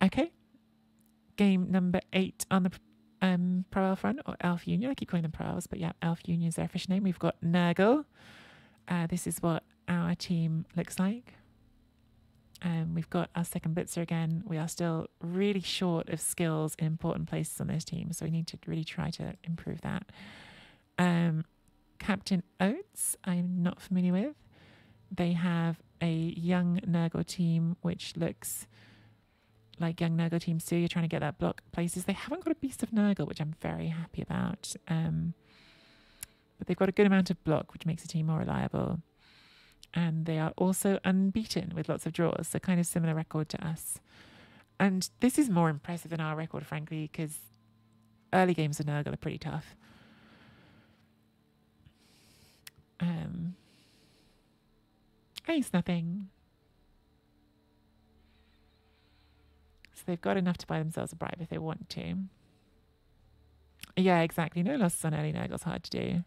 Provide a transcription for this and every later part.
Okay. Game number 8 on the Pro Elf front, or Elf Union. I keep calling them Pro Elves, but yeah, Elf Union is their official name. We've got Nurgle. This is what our team looks like. We've got our second blitzer again. We are still really short of skills in important places on this team, so we need to really try to improve that. Captain Oates, I'm not familiar with. They have a young Nurgle team, which looks like young Nurgle teams too. You're trying to get that block places. They haven't got a Beast of Nurgle, which I'm very happy about. But they've got a good amount of block, which makes the team more reliable. And they are also unbeaten with lots of draws, so kind of similar record to us. And this is more impressive than our record, frankly, because early games of Nurgle are pretty tough. Ace nothing. So they've got enough to buy themselves a bribe if they want to. Yeah, exactly. No losses on early Nurgle's hard to do.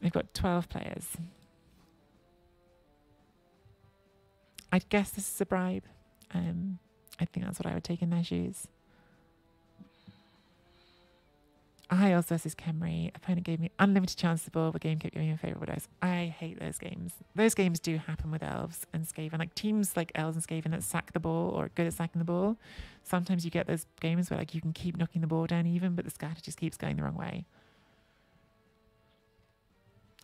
They've got 12 players. I'd guess this is a bribe. I think that's what I would take in their shoes. High odds versus Khemri. Opponent gave me unlimited chance to the ball, but game kept giving me a favourable dice. I hate those games. Those games do happen with Elves and Skaven. Like teams like Elves and Skaven that sack the ball or are good at sacking the ball. Sometimes you get those games where like you can keep knocking the ball down even, but the scatter just keeps going the wrong way.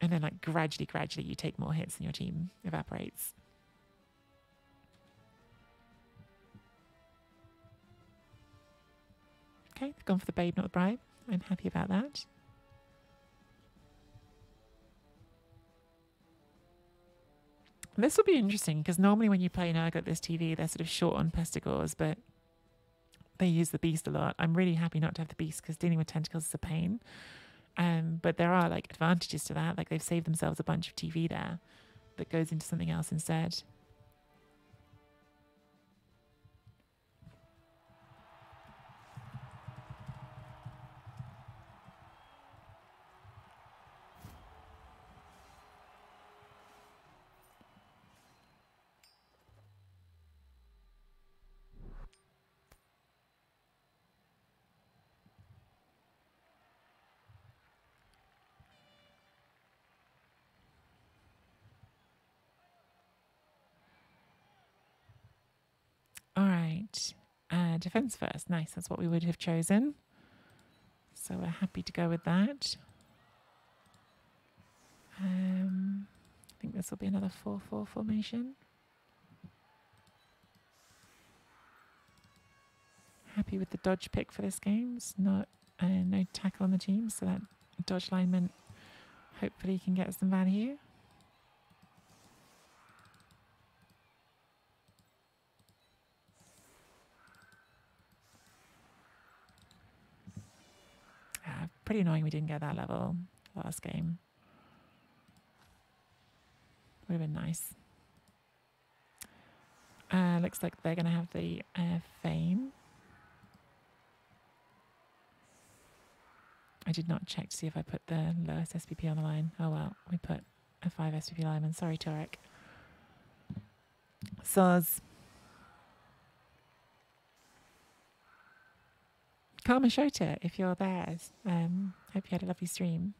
And then like gradually you take more hits and your team evaporates. Okay, they've gone for the babe, not the bribe. I'm happy about that. This will be interesting because normally when you play Nurgle at this TV, they're sort of short on pestigores, but they use the beast a lot. I'm really happy not to have the beast because dealing with tentacles is a pain. But there are like advantages to that. Like they've saved themselves a bunch of TV there that goes into something else instead. All right. Defense first. Nice. That's what we would have chosen. So we're happy to go with that. I think this will be another 4-4 formation. Happy with the dodge pick for this game. It's not no tackle on the team, so that dodge alignment hopefully can get some value. Pretty annoying we didn't get that level last game. Would have been nice. Looks like they're going to have the Fame. I did not check to see if I put the lowest SPP on the line. Oh well, we put a 5 SPP lineman. Sorry, Torek. Soz. Karma Shota, if you're there. Hope you had a lovely stream.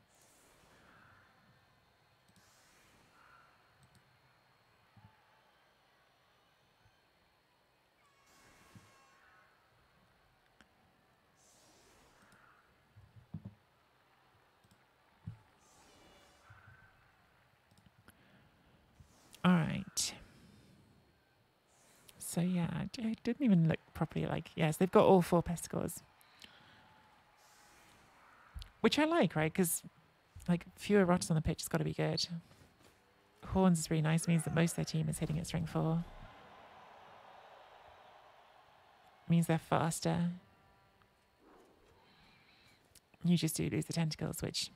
All right. So yeah, I didn't even look properly. Like, yes, they've got all 4 pestigores. Which I like, right? Because like fewer rotters on the pitch has got to be good. Horns is really nice. It means that most of their team is hitting at strength 4. It means they're faster. You just do lose the tentacles, which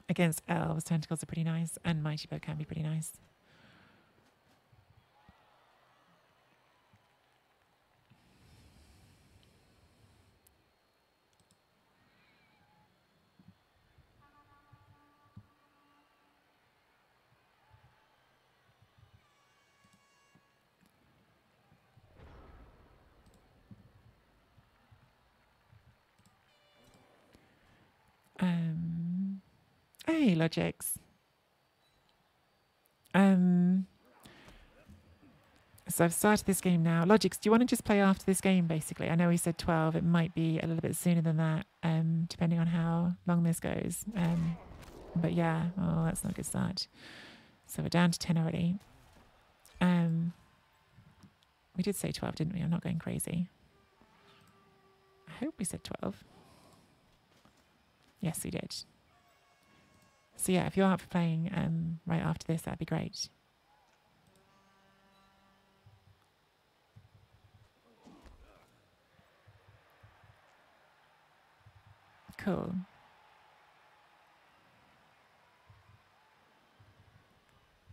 against elves, tentacles are pretty nice, and mighty bow can be pretty nice. Hey, Logix. So I've started this game now. Logix, do you want to just play after this game, basically? I know we said 12. It might be a little bit sooner than that, depending on how long this goes. But yeah, oh, that's not a good start. So we're down to 10 already. We did say 12, didn't we? I'm not going crazy. I hope we said 12. Yes, we did. So yeah, if you're up for playing right after this, that'd be great. Cool.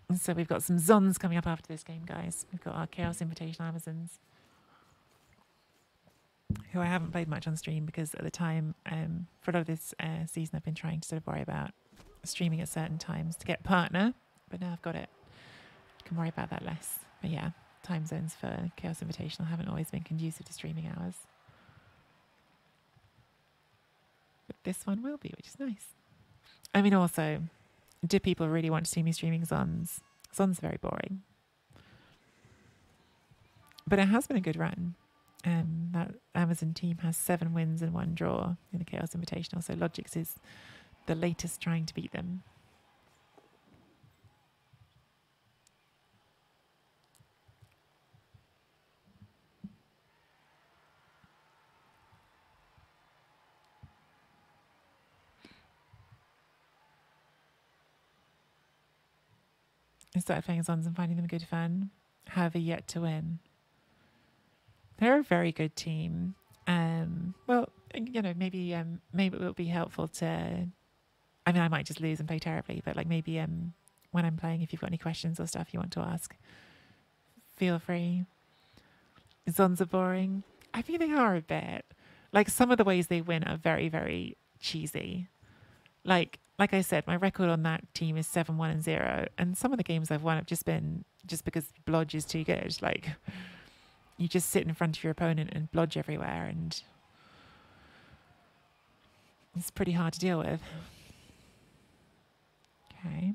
And so we've got some Zons coming up after this game, guys. We've got our Chaos Invitational Amazons, who I haven't played much on stream because at the time, for a lot of this season, I've been trying to sort of worry about streaming at certain times to get a partner. But now I've got it. I can worry about that less. But yeah, time zones for Chaos Invitational haven't always been conducive to streaming hours. But this one will be, which is nice. I mean, also, do people really want to see me streaming Zons? Zons are very boring. But it has been a good run. That Amazon team has 7 wins and 1 draw in the Chaos Invitational, so Logix is the latest trying to beat them. I started playing Zons and finding them good fun. However, yet to win. They're a very good team. Well, you know, maybe it will be helpful to. I mean, I might just lose and play terribly, but like maybe when I'm playing, if you've got any questions or stuff you want to ask, feel free. Zons are boring. I mean, they are a bit. Like some of the ways they win are very, very cheesy. Like I said, my record on that team is 7-1-0, and some of the games I've won have just been just because Blodge is too good. Like you just sit in front of your opponent and blodge everywhere, and it's pretty hard to deal with. Okay.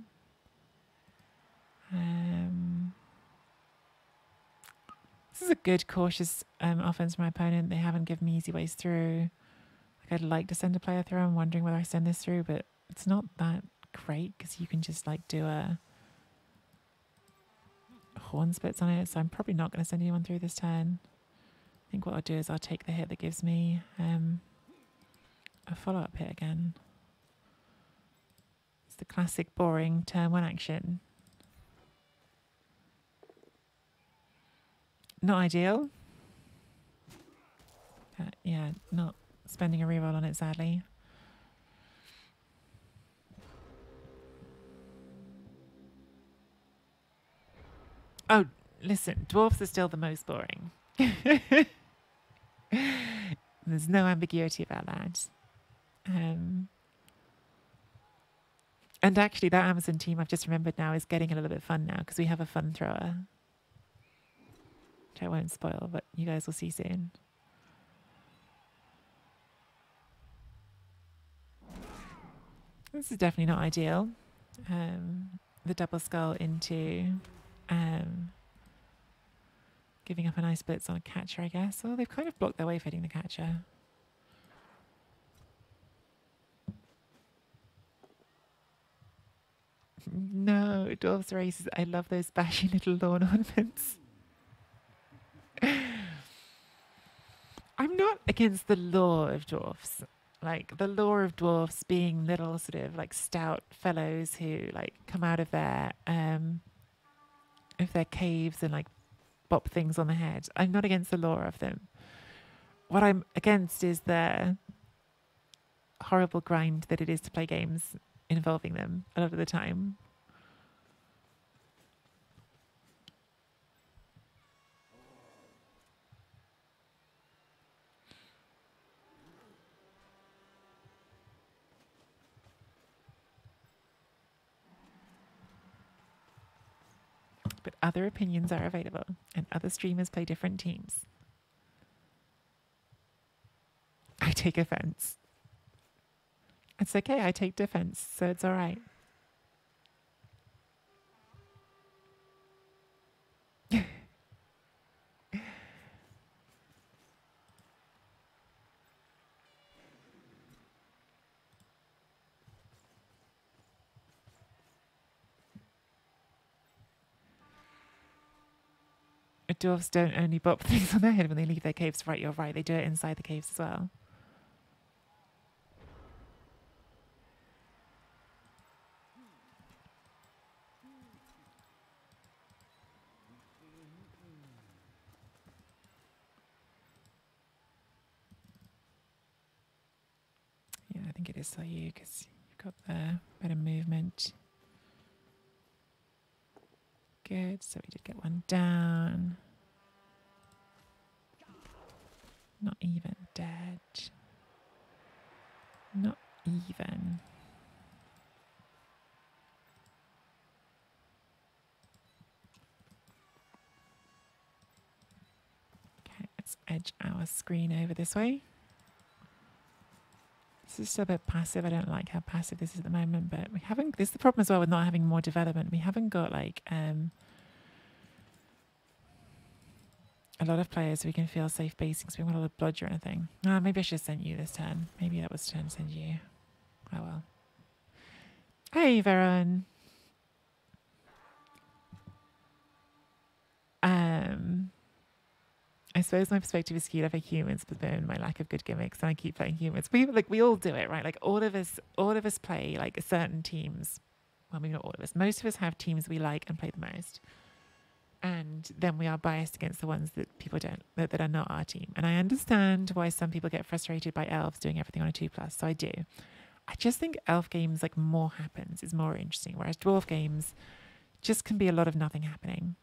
This is a good cautious offense from my opponent. They haven't given me easy ways through. Like I'd like to send a player through. I'm wondering whether I send this through, but it's not that great because you can just like do a horn splits on it. So I'm probably not going to send anyone through this turn. I think what I'll do is I'll take the hit that gives me a follow-up hit again. It's the classic boring turn 1 action. Not ideal. Yeah, not spending a reroll on it, sadly. Oh, listen, dwarfs are still the most boring. There's no ambiguity about that. And actually, that Amazon team, I've just remembered now, is getting a little bit fun now because we have a fun thrower. Which I won't spoil, but you guys will see soon. This is definitely not ideal. The double skull into giving up a nice blitz on a catcher, I guess. Well, they've kind of blocked their way for hitting the catcher. No, dwarves races. I love those bashy little lawn ornaments. I'm not against the lore of dwarfs. Like the lore of dwarfs being little sort of like stout fellows who like come out of their caves and like bop things on the head. I'm not against the lore of them. What I'm against is the horrible grind that it is to play games involving them a lot of the time. But other opinions are available, and other streamers play different teams. I take offense. It's okay. I take defense, so it's all right. Dwarves don't only bop things on their head when they leave their caves. Right, you're right. They do it inside the caves as well. Yeah, I think it is still you because you've got the better movement. Good. So we did get one down. Not even dead. Not even. Okay, let's edge our screen over this way. This is still a bit passive. I don't like how passive this is at the moment, but we haven't. This is the problem as well with not having more development. We haven't got like a lot of players we can feel safe basing because we haven't got a lot of blodge or anything. Maybe I should have sent you this turn. Maybe that was the turn to send you. Oh well. Hey, Veron. I suppose my perspective is skewed over humans, but then my lack of good gimmicks, and I keep playing humans. We all do it, right? Like all of us play like certain teams. Well, maybe not all of us. Most of us have teams we like and play the most, and then we are biased against the ones that people don't that are not our team. And I understand why some people get frustrated by elves doing everything on a 2+. So I do. I just think elf games like more happens is more interesting, whereas dwarf games just can be a lot of nothing happening,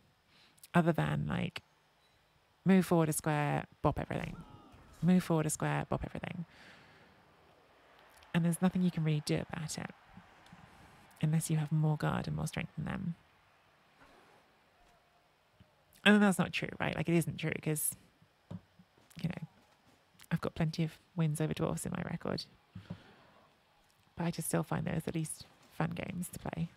other than like. Move forward a square, bop everything. Move forward a square, bop everything. And there's nothing you can really do about it. Unless you have more guard and more strength than them. And that's not true, right? Like it isn't true because, you know, I've got plenty of wins over dwarfs in my record. But I just still find those at least fun games to play.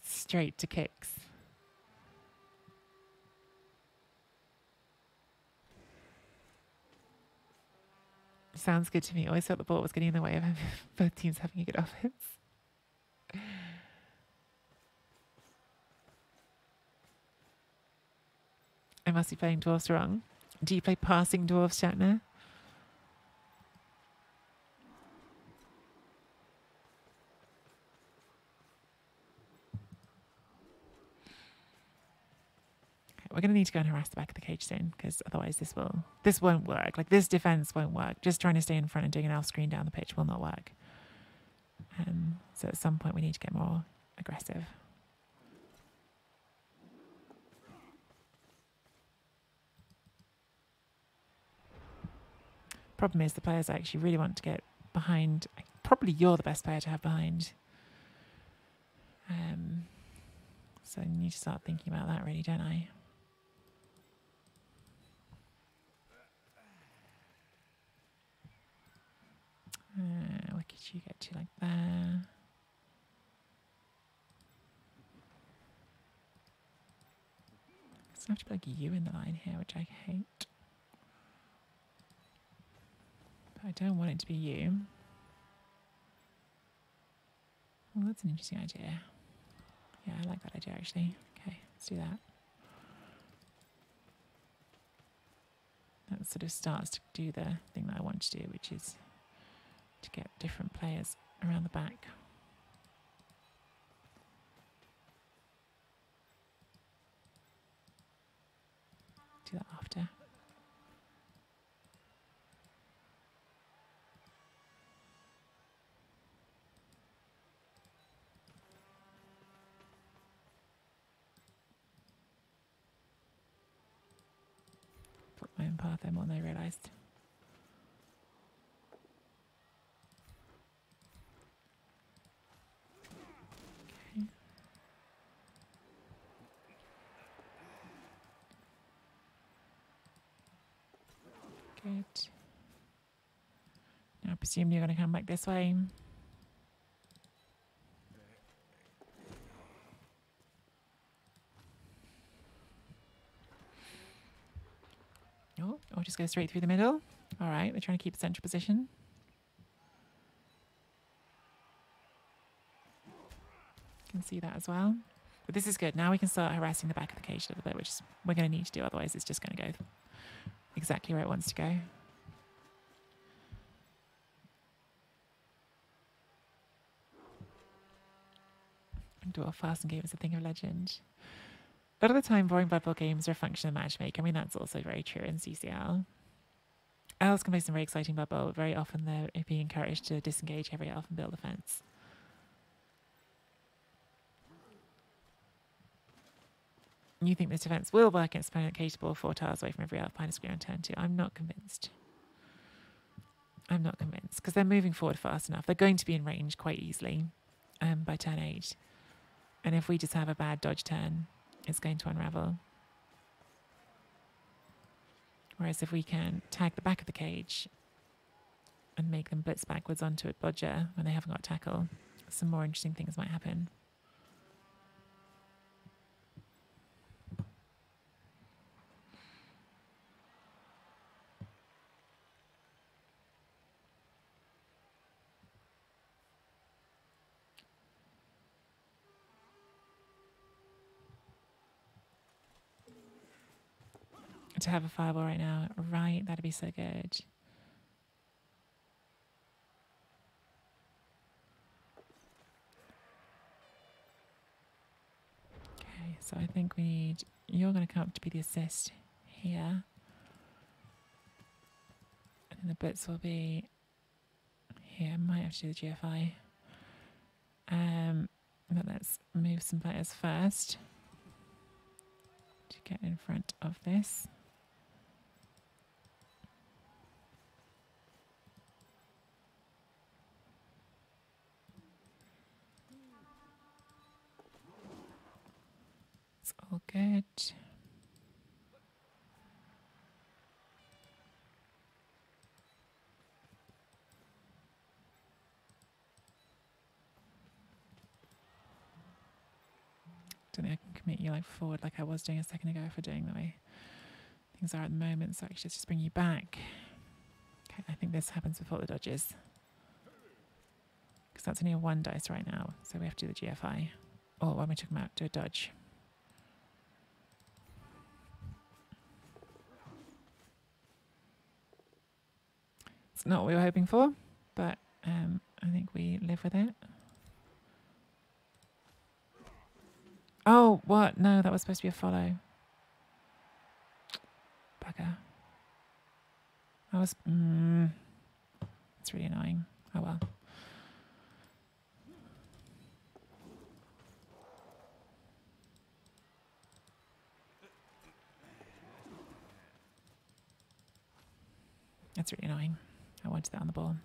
Straight to kicks. Sounds good to me. Always felt the ball was getting in the way of both teams having a good offense. I must be playing dwarfs wrong. Do you play passing dwarfs, Shatner? We're going to need to go and harass the back of the cage soon, because otherwise this won't work. Like this defense won't work. Just trying to stay in front and doing an elf screen down the pitch will not work. So at some point we need to get more aggressive. Problem is the players I actually really want to get behind. Probably you're the best player to have behind. So I need to start thinking about that really, don't I? What could you get to like there? So I have to put like you in the line here, which I hate. But I don't want it to be you. Well, that's an interesting idea. Yeah, I like that idea actually. Okay, let's do that. That sort of starts to do the thing that I want to do, which is to get different players around the back. Do that after. Put my own path in more than I realised. good. Now I presume you're going to come back this way. Oh, or just go straight through the middle. All right, we're trying to keep a central position. Can see that as well. But this is good. Now we can start harassing the back of the cage a little bit, which is we're going to need to do. Otherwise, it's just going to go exactly where it wants to go. Dwarf Fast and Game is a thing of legend. A lot of the time, boring Blood Bowl games are a function of matchmaking. I mean, that's also very true in CCL. Elves can play some very exciting Blood Bowl. Very often, they're being encouraged to disengage every elf and build a fence. You think this defense will work against opponent cage ball 4 tiles away from every elf behind a screen on turn 2? I'm not convinced. I'm not convinced because they're moving forward fast enough. They're going to be in range quite easily by turn 8. And if we just have a bad dodge turn, it's going to unravel. Whereas if we can tag the back of the cage and make them blitz backwards onto a bodger when they haven't got tackle, some more interesting things might happen. To have a fireball right now, right? That'd be so good. Okay, so I think we need, you're going to come up to be the assist here. And then the blitz will be here. Might have to do the GFI. But let's move some players first to get in front of this. It's all good. Don't think I can commit you like forward like I was doing a second ago if we're doing the way things are at the moment. So actually just bring you back. Okay, I think this happens before the dodges. Because that's only a 1 dice right now. So we have to do the GFI. Or when we took them out, do a dodge. It's not what we were hoping for, but I think we live with it. Oh, what? No, that was supposed to be a follow. Bugger. That was... it's really annoying. Oh well. That's really annoying. I wanted that on the ball.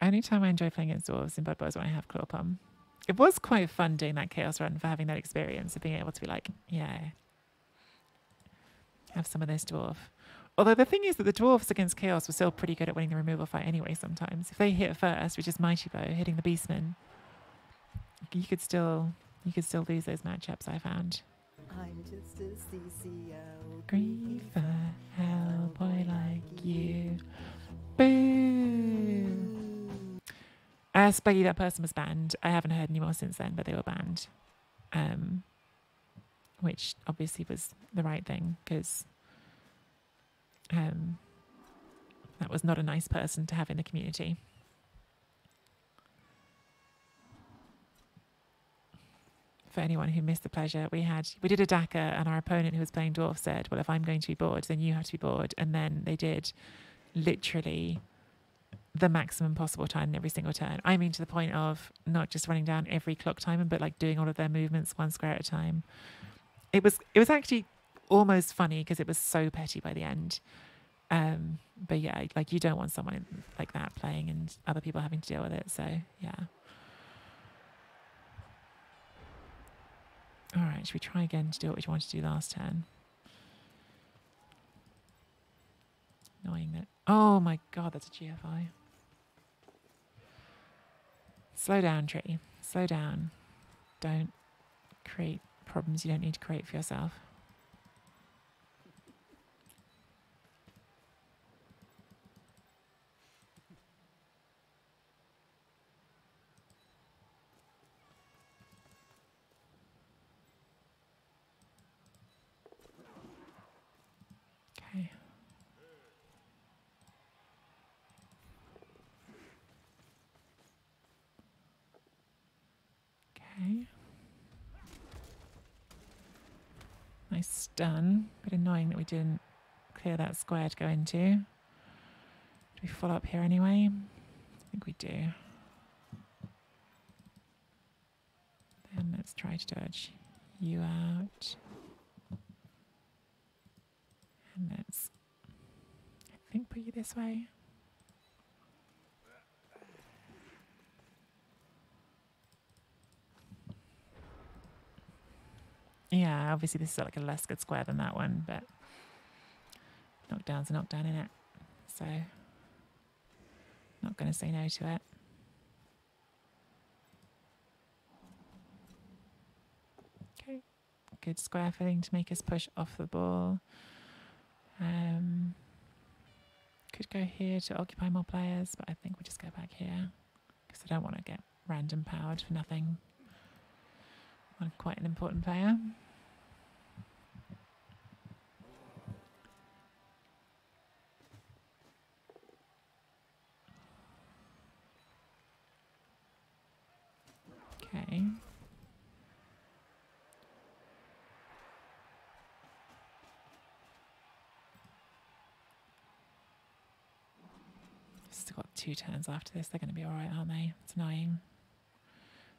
Only time I enjoy playing against dwarves in Blood Bowl is when I have Claw Palm. It was quite fun doing that Chaos Run for having that experience of being able to be like, yeah, have some of this dwarf. Although the thing is that the dwarves against Chaos were still pretty good at winning the removal fight anyway sometimes. If they hit first, which is Mighty Bow, hitting the Beastman, you could still lose those matchups, I found. I'm just a CCL griefer, hellboy like you. Boo! Spaggy, that person was banned. I haven't heard any more since then, but they were banned. Which obviously was the right thing, because that was not a nice person to have in the community. For anyone who missed the pleasure, we did a Daka, and our opponent who was playing Dwarf said, well, if I'm going to be bored, then you have to be bored. And then they did literally the maximum possible time in every single turn. I mean, to the point of not just running down every clock timer, but like doing all of their movements 1 square at a time. It was actually almost funny because it was so petty by the end. But yeah, like you don't want someone like that playing and other people having to deal with it. So yeah. All right, should we try again to do what we wanted to do last turn? Annoying that. Oh my god, that's a GFI. Slow down, tree. Slow down. Don't create problems you don't need to create for yourself. Okay. Okay. Nice stun. Bit annoying that we didn't clear that square to go into. Do we follow up here anyway? I think we do. Then let's try to dodge you out. And let's, I think, put you this way. Yeah, obviously this is like a less good square than that one, but knockdown's a knockdown in it. So not going to say no to it. Okay, good square filling to make us push off the ball. Could go here to occupy more players, but I think we'll just go back here because I don't want to get random powered for nothing. I'm quite an important player. Okay. Still got 2 turns after this. They're going to be all right, aren't they? It's annoying.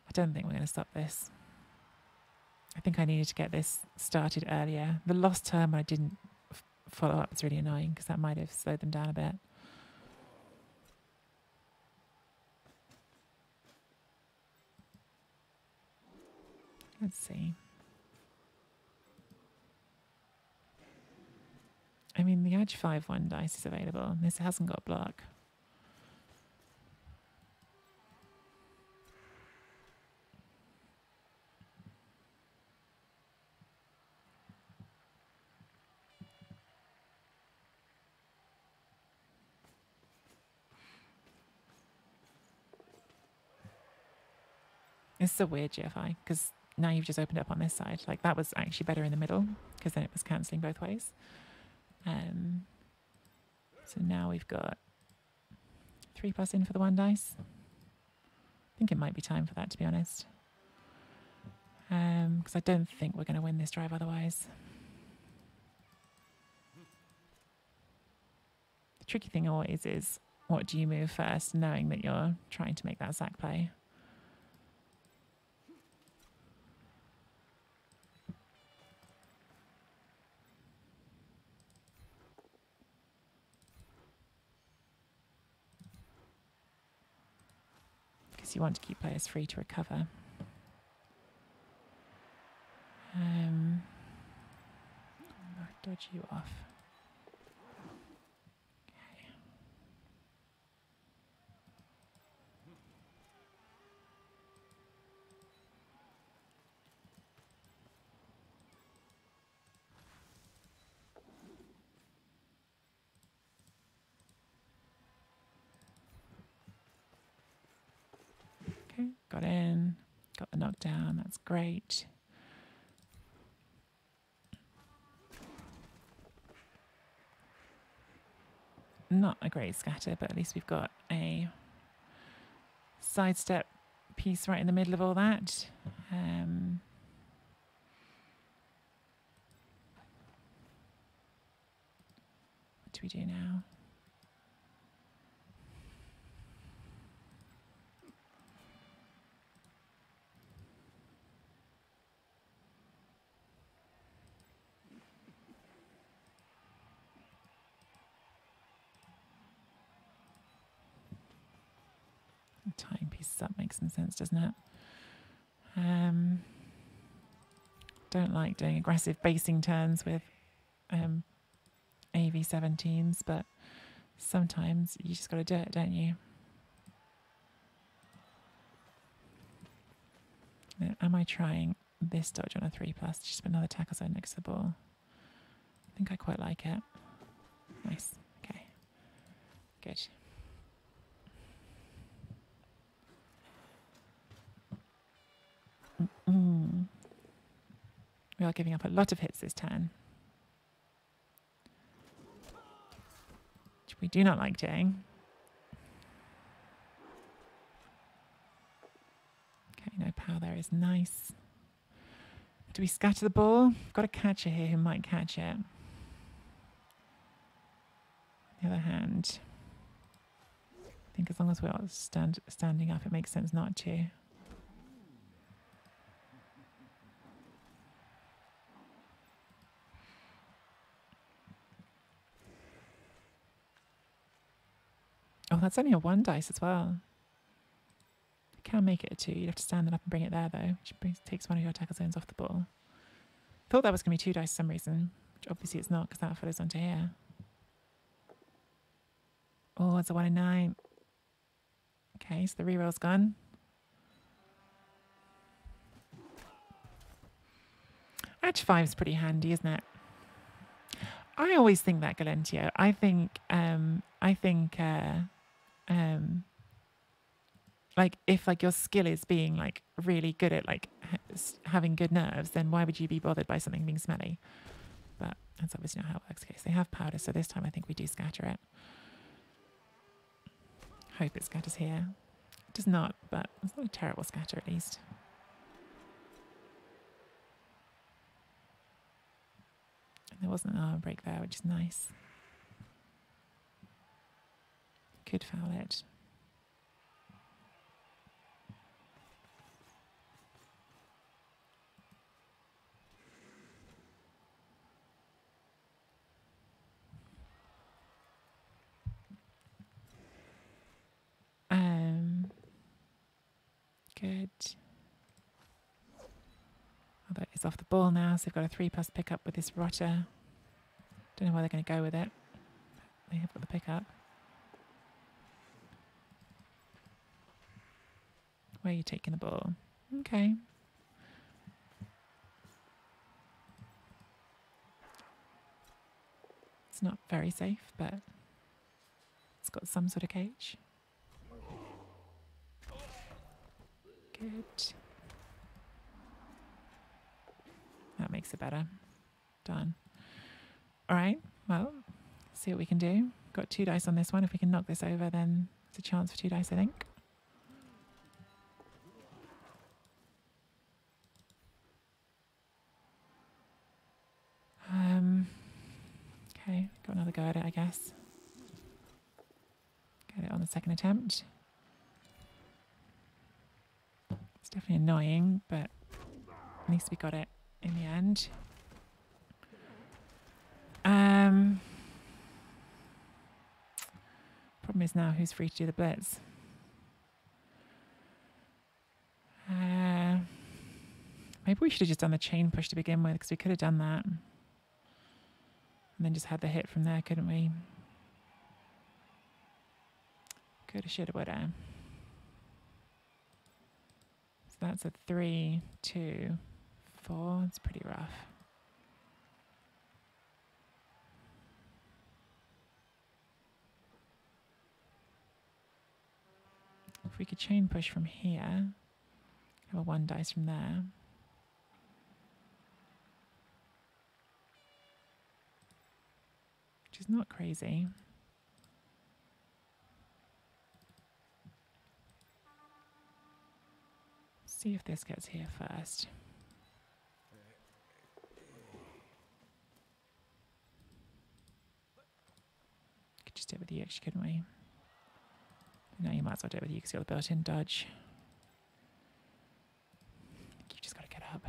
I don't think we're going to stop this. I think I needed to get this started earlier. The lost turn when I didn't follow up was really annoying because that might have slowed them down a bit. Let's see. I mean, the Edge 5/1 dice is available. This hasn't got block. It's a weird GFI because now you've just opened up on this side. Like that was actually better in the middle because then it was cancelling both ways. So now we've got 3+ in for the 1 dice. I think it might be time for that, to be honest. Because I don't think we're going to win this drive otherwise. The tricky thing always is, what do you move first, knowing that you're trying to make that sack play? Because you want to keep players free to recover. Dodge you off. Okay, got in, got the knockdown, that's great. Not a great scatter, but at least we've got a sidestep piece right in the middle of all that. What do we do now? Tying pieces up makes some sense, doesn't it? Don't like doing aggressive basing turns with AV-17s, but sometimes you just got to do it, don't you? Now, am I trying this dodge on a 3+? Just put another tackle zone next to the ball. I think I quite like it. Nice. Okay. Good. We are giving up a lot of hits this turn, which we do not like doing. Okay, no power there is nice. Do we scatter the ball? We've got a catcher here who might catch it. On the other hand, I think as long as we're standing up, it makes sense not to. Oh, that's only a 1 dice as well. I can make it a 2. You'd have to stand it up and bring it there, though, which takes one of your tackle zones off the ball. Thought that was going to be 2 dice for some reason, which obviously it's not because that follows onto here. Oh, it's a 1 in 9. Okay, so the reroll's gone. Edge 5 is pretty handy, isn't it? I always think that, Galentio. I think like if like your skill is being like really good at like having good nerves, then why would you be bothered by something being smelly? But that's obviously not how it works. Okay, so they have powder, so this time I think we do scatter it. Hope it scatters here. It does not, but it's not a terrible scatter at least. And there wasn't an arm break there, which is nice. Could foul it. Good. Oh, that is off the ball now, so they've got a 3+ pickup with this rotter. Don't know where they're going to go with it. They have got the pickup. Where are you taking the ball? Okay. It's not very safe, but it's got some sort of cage. Good. That makes it better. Done. All right, well, see what we can do. Got 2 dice on this one. If we can knock this over, then it's a chance for 2 dice, I think. Okay, got another go at it, I guess. Get it on the second attempt. It's definitely annoying, but at least we got it in the end. Problem is now who's free to do the blitz. Maybe we should have just done the chain push to begin with, because we could have done that. And then just had the hit from there, couldn't we? Coulda, shoulda, woulda. So that's a 3, 2, 4. It's pretty rough. If we could chain push from here, have a 1 dice from there. Which is not crazy. See if this gets here first. Could just do it with you, actually, couldn't we? No, you might as well do it with you because you're the built-in dodge. I think you just got to get up.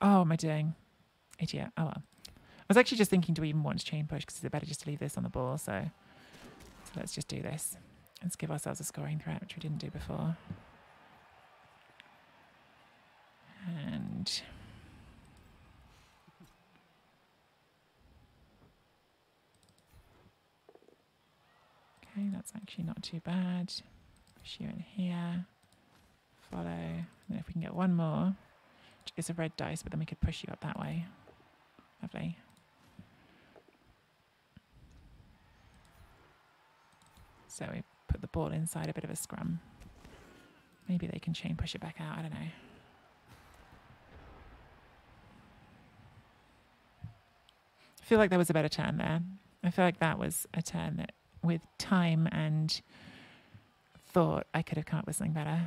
Oh, what am I doing? Idiot. Oh well. I was actually just thinking, do we even want to chain push? Because it's better just to leave this on the ball. So let's just do this. Let's give ourselves a scoring threat, which we didn't do before. And okay, that's actually not too bad. Push you in here. Follow. And then if we can get one more, which is a red dice, but then we could push you up that way. Lovely. So we put the ball inside a bit of a scrum. Maybe they can chain push it back out. I don't know. I feel like there was a better turn there. I feel like that was a turn that, with time and thought, I could have come up with something better.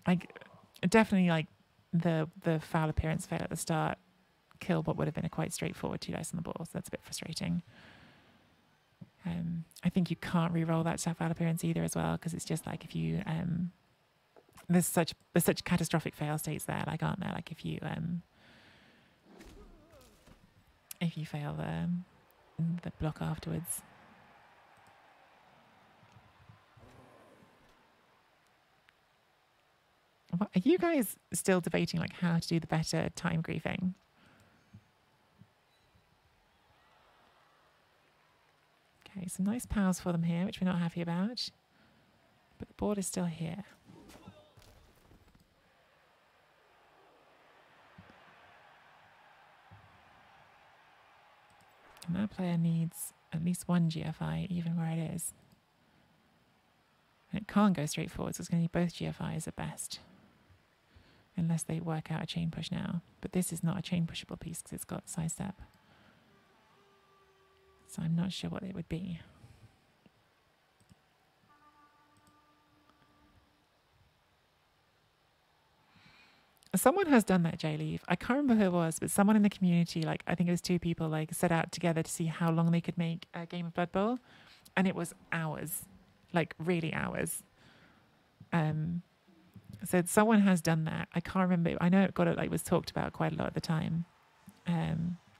Like, definitely, like the foul appearance fail at the start killed what would have been a quite straightforward 2 dice on the ball. So that's a bit frustrating. I think you can't re-roll that foul appearance either as well, because it's just like if you there's such catastrophic fail states there, like, aren't there? Like if you fail the block afterwards. What, are you guys still debating like how to do the better time griefing? Okay, some nice powers for them here, which we're not happy about. But the board is still here. And that player needs at least one GFI, even where it is. And it can't go straight forward, so it's going to need both GFIs at best. Unless they work out a chain push now. But this is not a chain pushable piece because it's got sidestep. So I'm not sure what it would be. Someone has done that, J-Leave. I can't remember who it was, but someone in the community, like I think it was 2 people, like set out together to see how long they could make a game of Blood Bowl, and it was hours, like really hours. So someone has done that. I can't remember. I know it was talked about quite a lot at the time,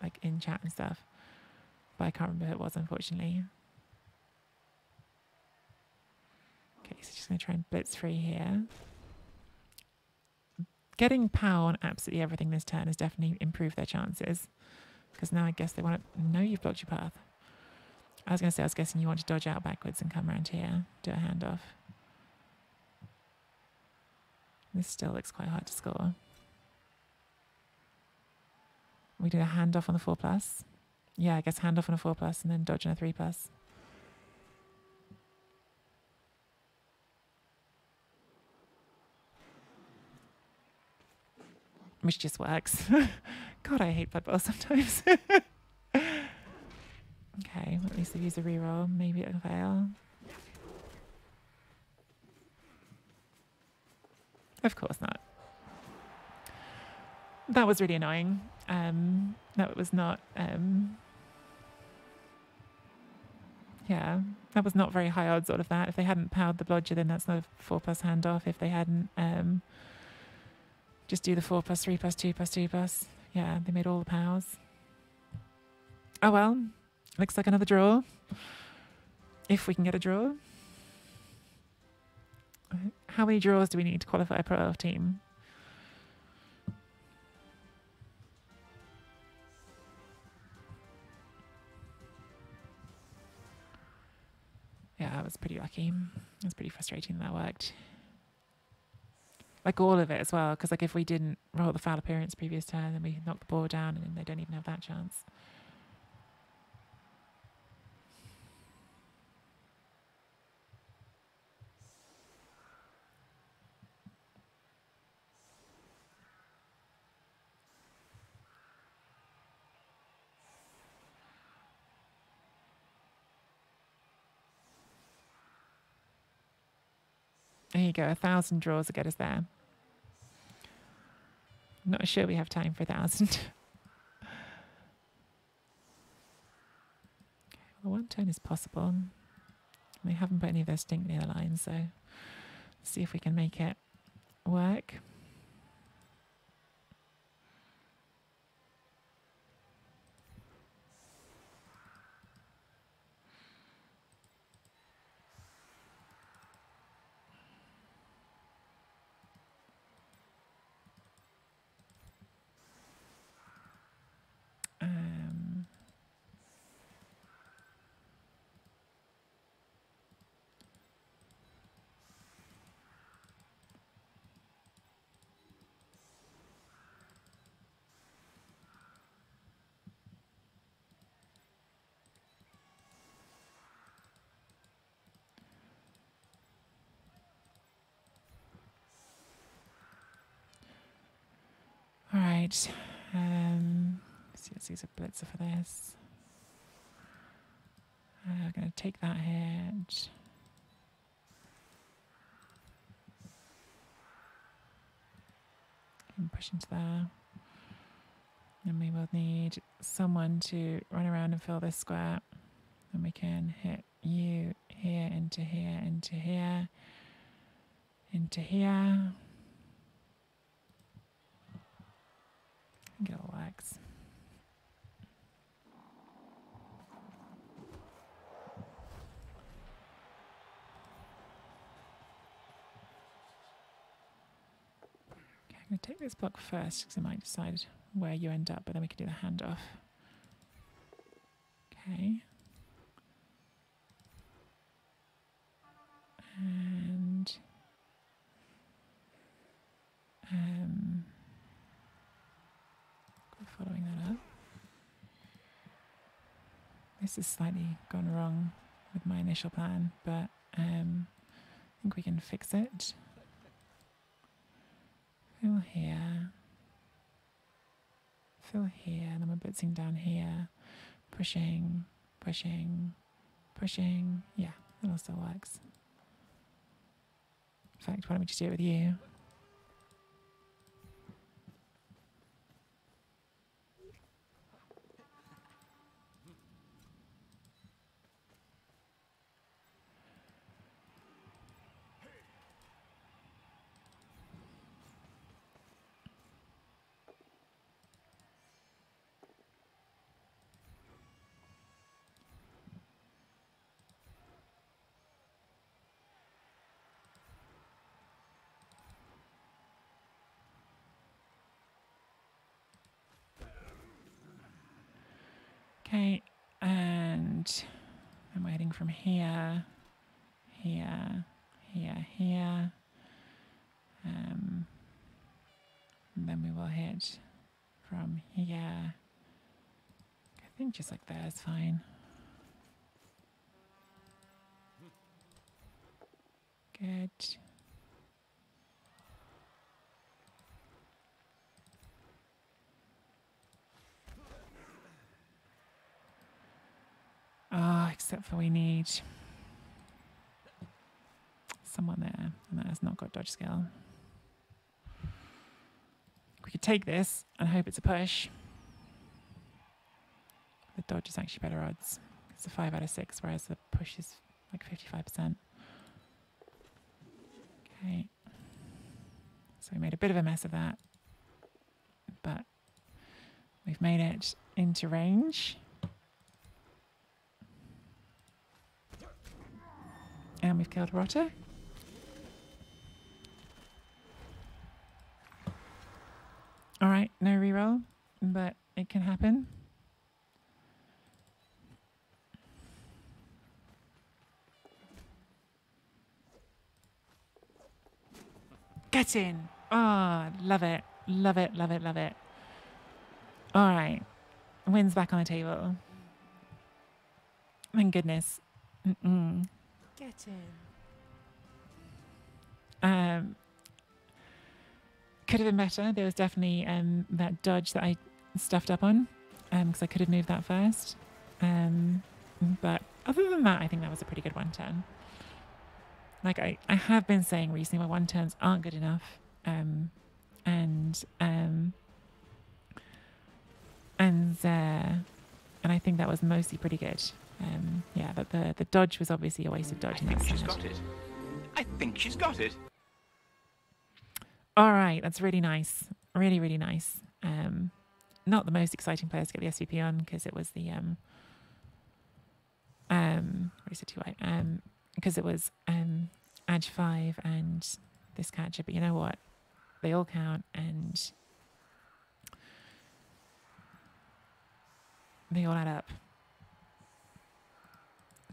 like in chat and stuff, but I can't remember who it was, unfortunately. Okay, so just gonna try and blitz free here. Getting power on absolutely everything this turn has definitely improved their chances. Because now I guess they want to... No, you've blocked your path. I was guessing you want to dodge out backwards and come around here. Do a handoff. This still looks quite hard to score. We did a handoff on the 4+. Yeah, I guess handoff on a 4+ and then dodge on a 3+. Which just works. God, I hate Blood Bowl sometimes. Okay, well, at least they've used a reroll. Maybe it'll fail. Of course not. That was really annoying. That was not... yeah, that was not very high odds, all of that. If they hadn't powered the blodger, then that's not a 4+ handoff. If they hadn't... just do the 4+, 3+, 2+, 2+. Yeah, they made all the powers. Oh well, looks like another draw. If we can get a draw. How many draws do we need to qualify a Pro Elf team? Yeah, I was pretty lucky. It was pretty frustrating that worked. Like all of it as well, because like if we didn't roll the foul appearance previous turn, then we knock the ball down and they don't even have that chance. There you go, 1,000 draws to get us there. I'm not sure we have time for 1,000. Okay, well, one turn is possible. They haven't put any of their stink near the line, so let's see if we can make it work. right. Let's use a blitzer for this. I'm going to take that hit. And push into there. And we will need someone to run around and fill this square. And we can hit you here, into here, into here, into here. I think it all works. Okay, I'm going to take this block first because it might decide where you end up, but then we can do the handoff. Okay. And following that up. This has slightly gone wrong with my initial plan, but I think we can fix it. Fill here. Fill here, and then we're blitzing down here. Pushing, pushing, pushing. Yeah, that also works. In fact, why don't we just do it with you? Okay, and then we're heading from here, here, here, here. And then we will hit from here. I think just like that is fine. Good. Oh, except for we need someone there, and that has not got dodge skill. We could take this and hope it's a push. The dodge is actually better odds. It's a 5 out of 6, whereas the push is like 55%. Okay. So we made a bit of a mess of that, but we've made it into range. And we've killed Rotter. All right, no reroll, but it can happen. Get in. Oh, love it. Love it, love it, love it. All right. Wins back on the table. Thank goodness. Get in. Could have been better. There was definitely that dodge that I stuffed up on because I could have moved that first. But other than that, I think that was a pretty good 1-turn. Like I have been saying recently, my 1-turns aren't good enough. And I think that was mostly pretty good. Yeah, but the dodge was obviously a waste of dodge. I think she's got it. I think she's got it. All right, that's really nice. Really, really nice. Not the most exciting players to get the SVP on because it was the because it was Edge 5 and this catcher. But you know what? They all count and they all add up.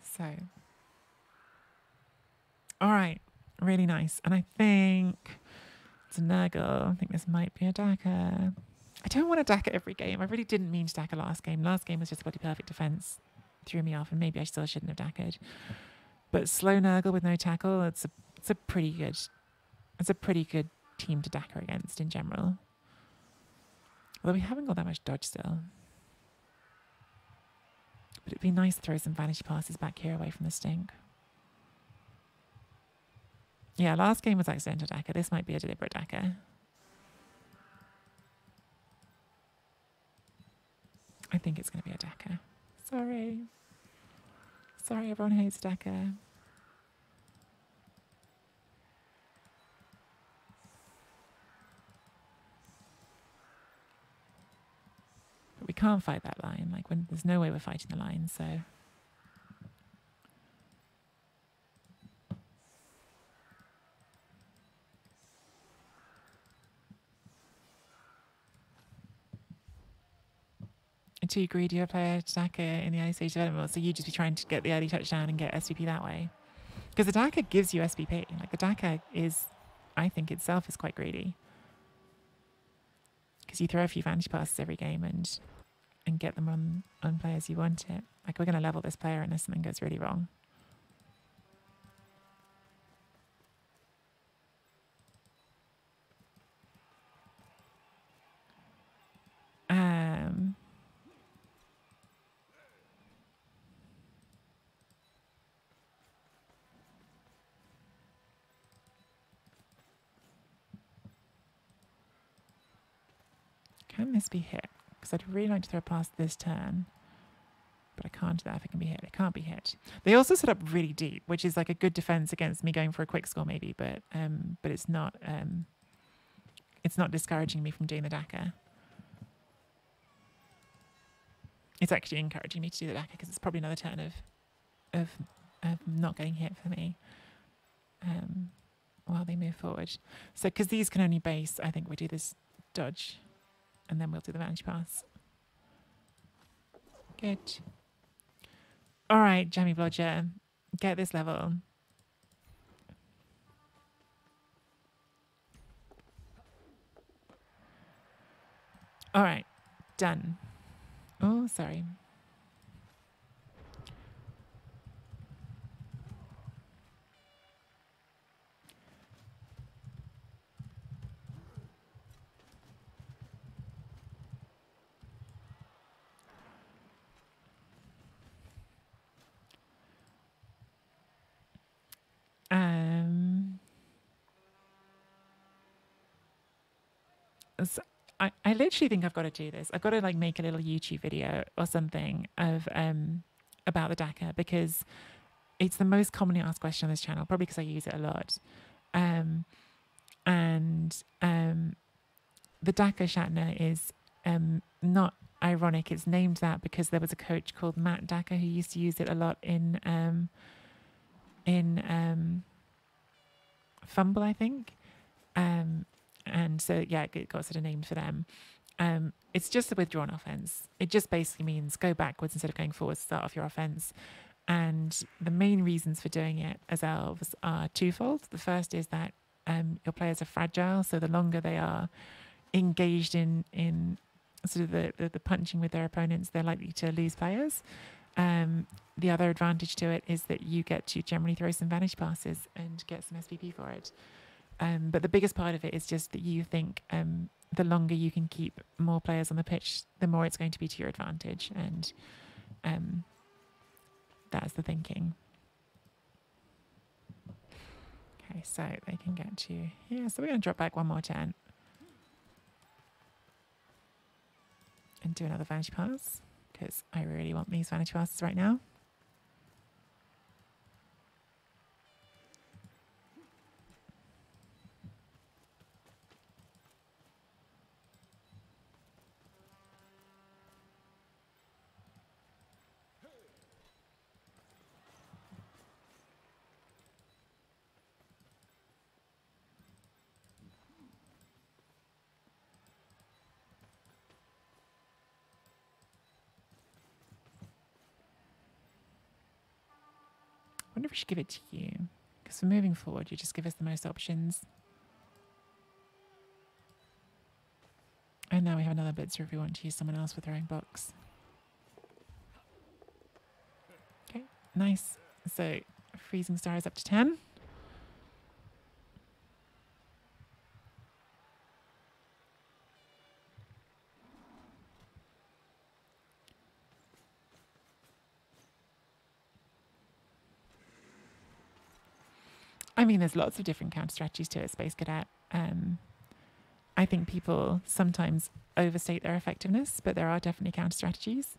So, all right, really nice. And I think it's a Nurgle. I think this might be a Daka. I don't want to Daka every game. I really didn't mean to Daka last game. Last game was just a bloody perfect defense. Threw me off, and maybe I still shouldn't have Daka'd. But slow Nurgle with no tackle, it's a pretty good team to Daka against in general. Although we haven't got that much dodge still. But it'd be nice to throw some vanity passes back here away from the stink. Yeah, last game was accidental Daka. This might be a deliberate Daka. I think it's going to be a Daka. Sorry. Sorry, everyone hates Daka. But we can't fight that line. Like, when there's no way we're fighting the line, so... Too greedy of a player to Daka in the early stage development, so you just be trying to get the early touchdown and get SVP that way. Because the Daka gives you SVP. Like, the Daka is, I think itself is quite greedy. Because you throw a few vantage passes every game and get them on players you want it. Like, we're going to level this player unless something goes really wrong. Can this be hit? Because I'd really like to throw past this turn. But I can't do that if it can be hit. It can't be hit. They also set up really deep, which is like a good defense against me going for a quick score maybe, but it's not discouraging me from doing the Daka. It's actually encouraging me to do the Daka because it's probably another turn of not getting hit for me while they move forward. So because these can only base, I think we do this dodge and then we'll do the vantage pass. Good. All right, Jammy Blodger, get this level. All right, done. Oh, sorry. So I literally think I've got to do this. I've got to like make a little YouTube video or something of about the Daka because it's the most commonly asked question on this channel, probably because I use it a lot. The Daka Shatner is not ironic. It's named that because there was a coach called Matt Daka who used to use it a lot in Fumble, I think. And so, yeah, it got sort of named for them. It's just a withdrawn offense. It just basically means go backwards instead of going forwards to start off your offense. And the main reasons for doing it as elves are twofold. The first is that your players are fragile, so the longer they are engaged in sort of the punching with their opponents, they're likely to lose players. The other advantage to it is that you get to generally throw some vantage passes and get some SVP for it. But the biggest part of it is just that you think the longer you can keep more players on the pitch, the more it's going to be to your advantage. And that's the thinking. Okay, so they can get to here. So we're going to drop back one more turn. And do another vantage pass, because I really want these vantage passes right now. I wonder if we should give it to you, because for moving forward, you just give us the most options. And now we have another blitzer if we want to use someone else for throwing box. Okay, nice. So freezing star is up to 10. I mean, there's lots of different counter strategies to it, Space Cadet. I think people sometimes overstate their effectiveness, but there are definitely counter strategies.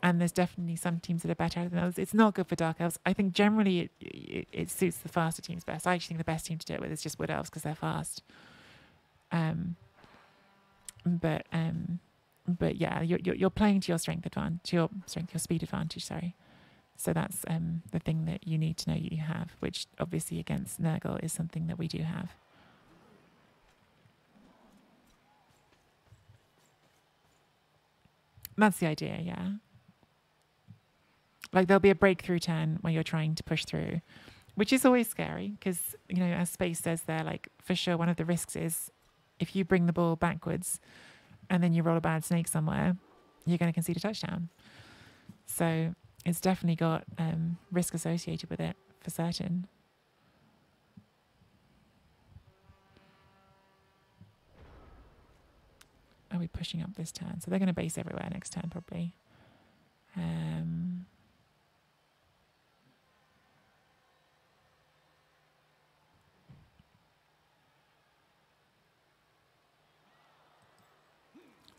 And there's definitely some teams that are better than others. It's not good for Dark Elves. I think generally it suits the faster teams best. I actually think the best team to do it with is just Wood Elves because they're fast. But yeah, you're playing to your strength advantage, your speed advantage. Sorry. So that's the thing that you need to know you have, which obviously against Nurgle is something that we do have. That's the idea, yeah. Like there'll be a breakthrough turn where you're trying to push through, which is always scary because, you know, as Space says there, like for sure one of the risks is if you bring the ball backwards and then you roll a bad snake somewhere, you're going to concede a touchdown. So it's definitely got risk associated with it for certain. Are we pushing up this turn? So they're going to base everywhere next turn probably.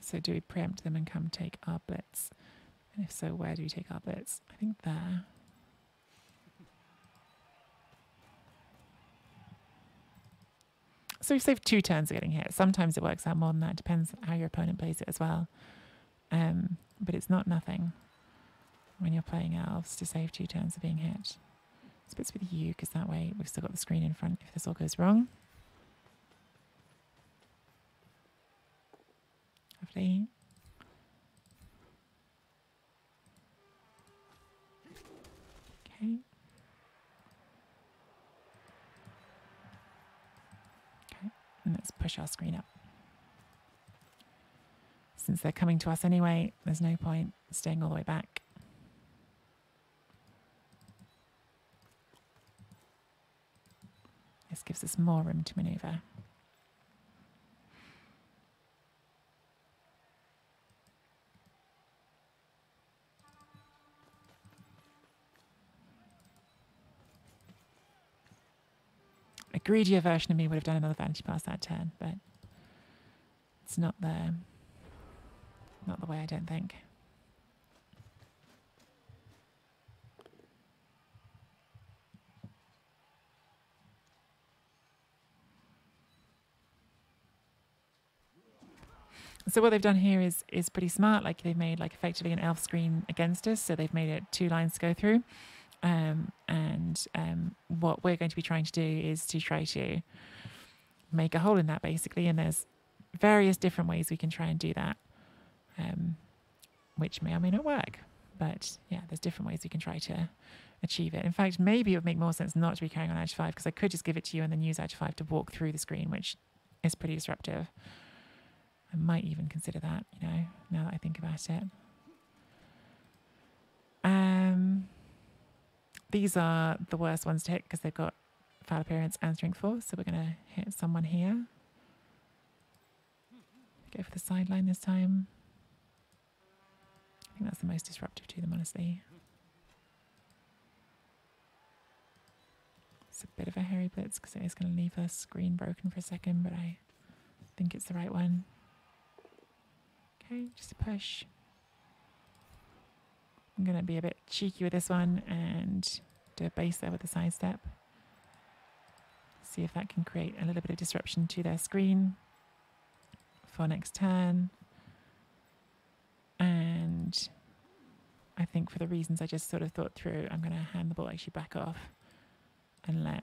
So do we preempt them and come take our blitz? And if so, where do we take our blitz? I think there. So we've saved 2 turns of getting hit. Sometimes it works out more than that. Depends how your opponent plays it as well. But it's not nothing when you're playing elves to save 2 turns of being hit. Splits with you because that way we've still got the screen in front if this all goes wrong. Lovely. Okay. Okay. And let's push our screen up. Since they're coming to us anyway, there's no point staying all the way back. This gives us more room to maneuver. A greedier version of me would have done another vantage pass that turn, but it's not the way, I don't think. So what they've done here is pretty smart. Like they've made like effectively an elf screen against us. So they've made it 2 lines to go through. What we're going to be trying to do is to try to make a hole in that basically. And there's various different ways we can try and do that, which may or may not work. But yeah, there's different ways we can try to achieve it. In fact, maybe it would make more sense not to be carrying on edge 5 because I could just give it to you and then use edge 5 to walk through the screen, which is pretty disruptive. I might even consider that, you know, now that I think about it. These are the worst ones to hit because they've got foul appearance and strength 4. So we're going to hit someone here. Go for the sideline this time. I think that's the most disruptive to them, honestly. It's a bit of a hairy blitz because it is going to leave the screen broken for a second, but I think it's the right one. Okay, just a push. I'm going to be a bit cheeky with this one and do a base there with the side step. See if that can create a little bit of disruption to their screen for next turn. And I think for the reasons I just sort of thought through, I'm going to hand the ball actually back off and let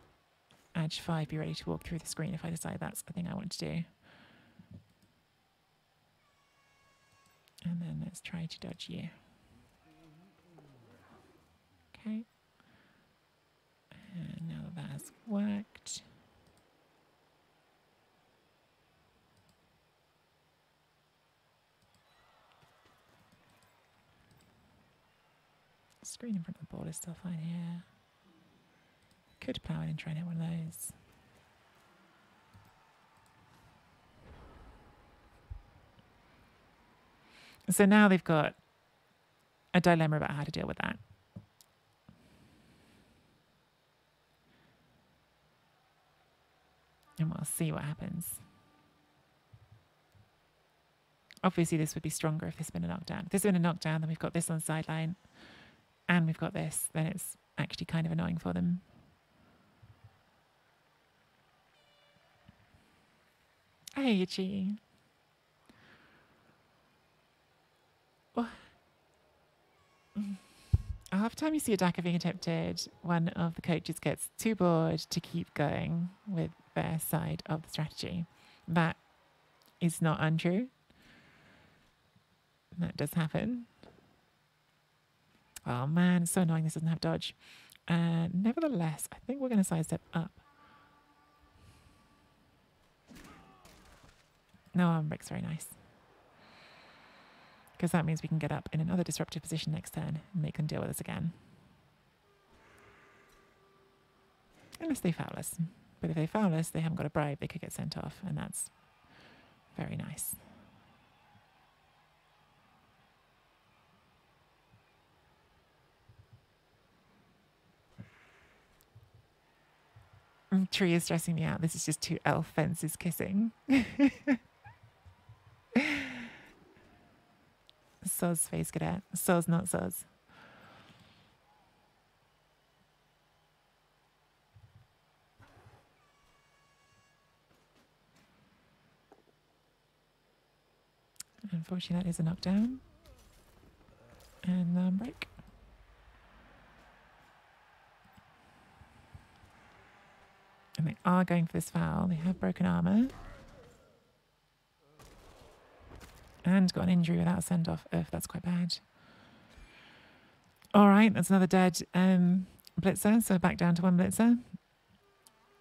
edge 5 be ready to walk through the screen if I decide that's the thing I want to do. And then let's try to dodge you. Okay. And now that has worked. Screen in front of the ball is still fine here. Could plow in and try and hit one of those. So now they've got a dilemma about how to deal with that. And we'll see what happens. Obviously, this would be stronger if this had been a knockdown. If this had been a knockdown, then we've got this on the sideline, and we've got this. Then it's actually kind of annoying for them. Hey, Ichi. Oh. Half the time you see a Daka being attempted, one of the coaches gets too bored to keep going with their side of the strategy. That is not untrue. That does happen. Oh man, it's so annoying this doesn't have dodge. Nevertheless, I think we're going to sidestep up. No, Armbrick's very nice. Because that means we can get up in another disruptive position next turn and make them deal with us again. Unless they foul us. But if they foul us, they haven't got a bribe, they could get sent off, and that's very nice. Tree is stressing me out. This is just two elf fences kissing. Soz face cadet. Soz, not soz. Unfortunately, that is a knockdown. And break. And they are going for this foul. They have broken armor. And got an injury without a send-off. That's quite bad. All right, that's another dead blitzer. So back down to one blitzer.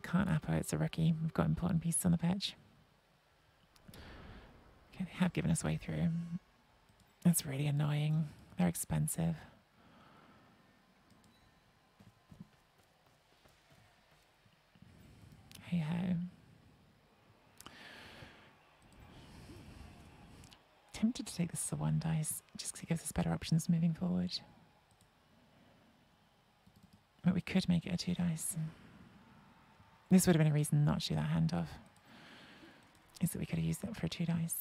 Can't Apo, it's a rookie. We've got important pieces on the pitch. Okay, they have given us way through. That's really annoying. They're expensive. Hey ho. Tempted to take this as a 1 dice, just because it gives us better options moving forward. But we could make it a 2 dice. This would have been a reason not to do that handoff. Is that we could have used that for a 2 dice.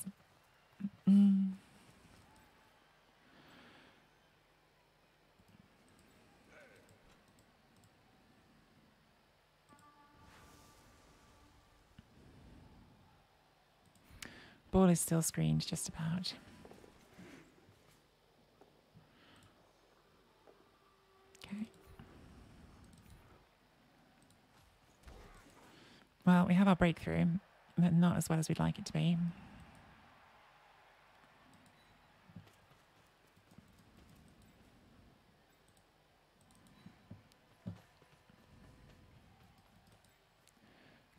Ball is still screened just about. Okay. Well, we have our breakthrough, but not as well as we'd like it to be.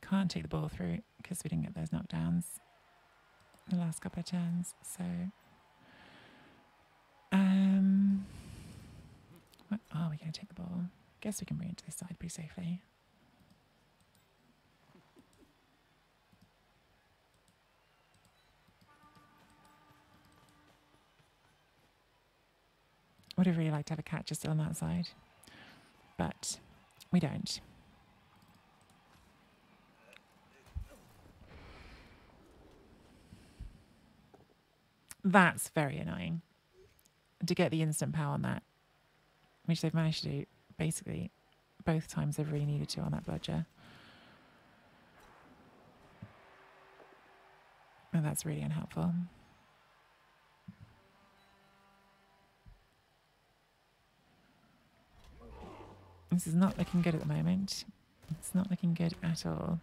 Can't take the ball through because we didn't get those knockdowns the last couple of turns, so what are we going to take the ball? Guess we can bring it to this side pretty safely. Would have really liked to have a catcher still on that side, but we don't. That's very annoying. To get the instant power on that, which they've managed to do basically both times they've really needed to on that bludger. And that's really unhelpful. This is not looking good at the moment. It's not looking good at all.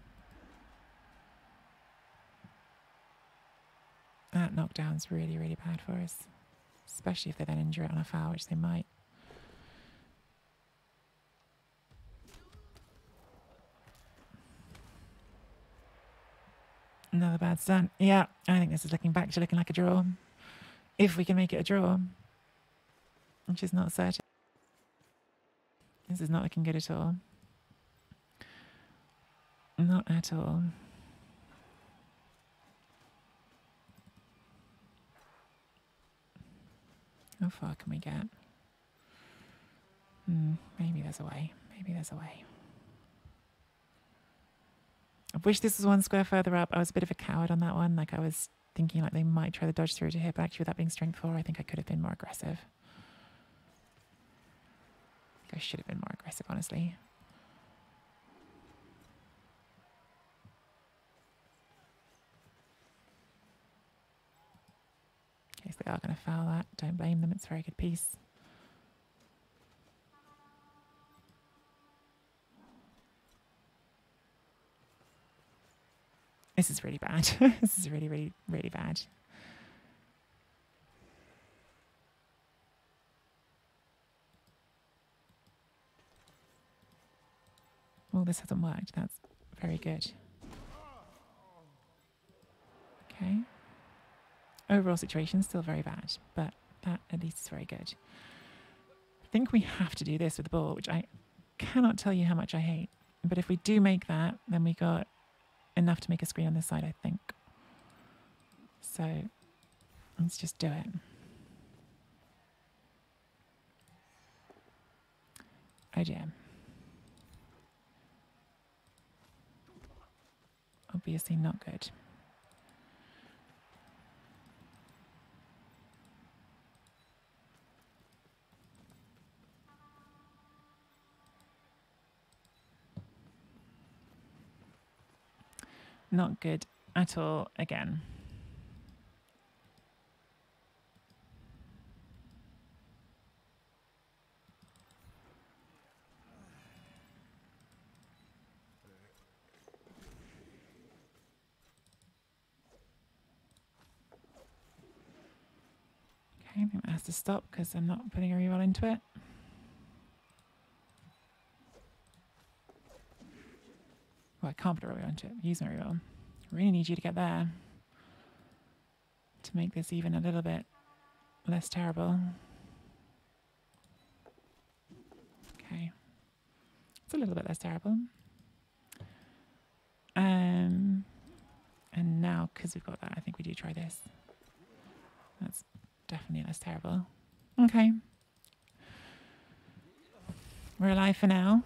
That knockdown's really, really bad for us. Especially if they then injure it on a foul, which they might. Another bad stunt. Yeah, I think this is looking back to looking like a draw. If we can make it a draw. Which is not certain. This is not looking good at all. Not at all. How far can we get? Maybe there's a way. Maybe there's a way. I wish this was one square further up. I was a bit of a coward on that one. Like I was thinking like they might try the dodge through to hit, but actually with that being strength 4, I think I could have been more aggressive. I think I should have been more aggressive, honestly. Okay, so they are going to foul that. Don't blame them. It's a very good piece. This is really bad. This is really, really, really bad. Well, this hasn't worked. That's very good. Okay. Overall situation still very bad, but that at least is very good. I think we have to do this with the ball, which I cannot tell you how much I hate. But if we do make that, then we got enough to make a screen on this side, I think. So let's just do it. Oh dear. Obviously not good. Not good at all again. Okay, I think that has to stop because I'm not putting a reroll into it. Well, I can't put a reroll into it. Use my reroll. Really need you to get there to make this even a little bit less terrible. Okay. It's a little bit less terrible. And now, because we've got that, I think we do try this. That's definitely less terrible. Okay. We're alive for now.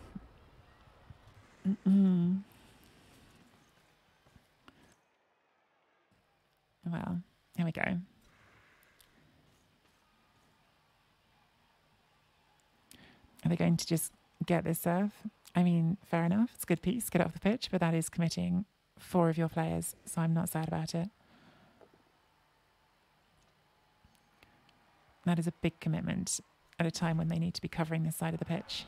Well, here we go. Are they going to just get this serve? I mean, fair enough. It's a good piece. Get off the pitch, but that is committing 4 of your players, so I'm not sad about it. That is a big commitment at a time when they need to be covering this side of the pitch.